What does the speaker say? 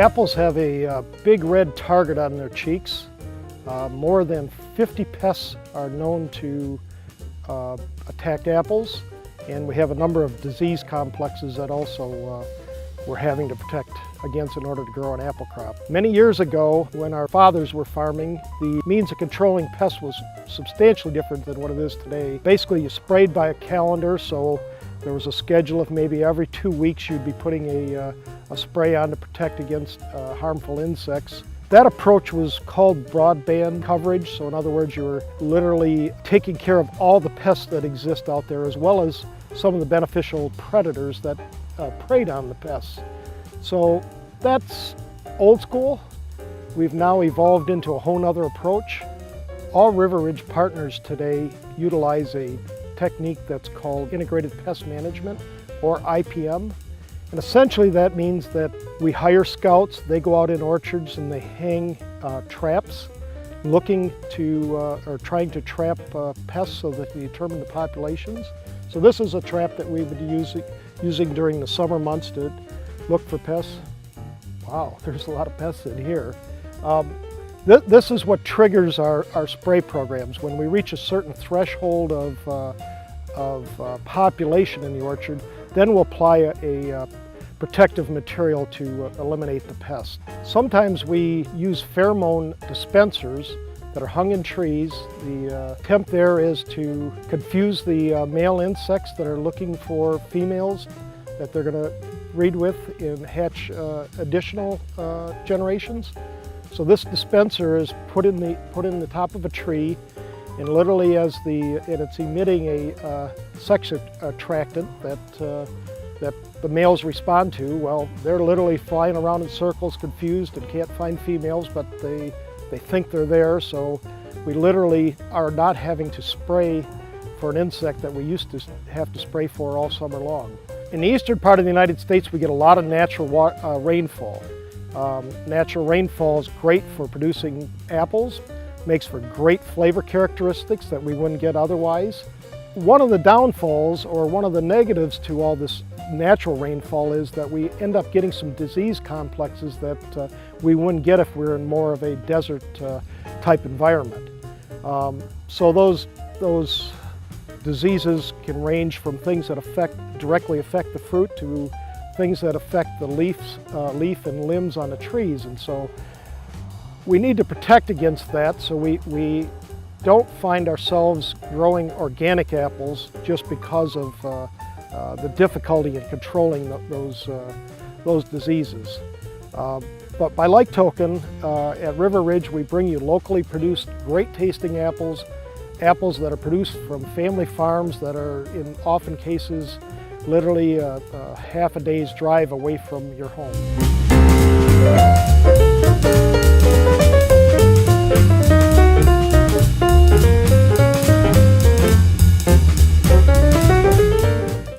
Apples have a big red target on their cheeks. More than 50 pests are known to attack apples, and we have a number of disease complexes that also we're having to protect against in order to grow an apple crop. Many years ago, when our fathers were farming, the means of controlling pests was substantially different than what it is today. Basically, you sprayed by a calendar, so there was a schedule of maybe every 2 weeks you'd be putting a spray on to protect against harmful insects. That approach was called broadband coverage, so in other words, you were literally taking care of all the pests that exist out there, as well as some of the beneficial predators that preyed on the pests. So that's old school. We've now evolved into a whole nother approach. All Riveridge partners today utilize a technique that's called integrated pest management, or IPM. And essentially that means that we hire scouts, they go out in orchards and they hang traps looking to, or trying to trap pests so that they determine the populations. So this is a trap that we've been using during the summer months to look for pests. Wow, there's a lot of pests in here. This is what triggers our spray programs. When we reach a certain threshold of population in the orchard, then we'll apply a protective material to eliminate the pest. Sometimes we use pheromone dispensers that are hung in trees. The attempt there is to confuse the male insects that are looking for females that they're going to breed with and hatch additional generations. So this dispenser is put in the top of a tree, and literally it's emitting a sex attractant that the males respond to. Well, they're literally flying around in circles confused and can't find females, but they think they're there, so we literally are not having to spray for an insect that we used to have to spray for all summer long. In the eastern part of the United States, we get a lot of natural rainfall. Natural rainfall is great for producing apples, makes for great flavor characteristics that we wouldn't get otherwise. One of the downfalls, or one of the negatives to all this natural rainfall, is that we end up getting some disease complexes that we wouldn't get if we were in more of a desert type environment. So those diseases can range from things that directly affect the fruit to things that affect the leaf and limbs on the trees. And so we need to protect against that, so we don't find ourselves growing organic apples just because of the difficulty in controlling those diseases. But by like token, at Riveridge, we bring you locally produced, great tasting apples that are produced from family farms that are, in often cases, literally half a day's drive away from your home.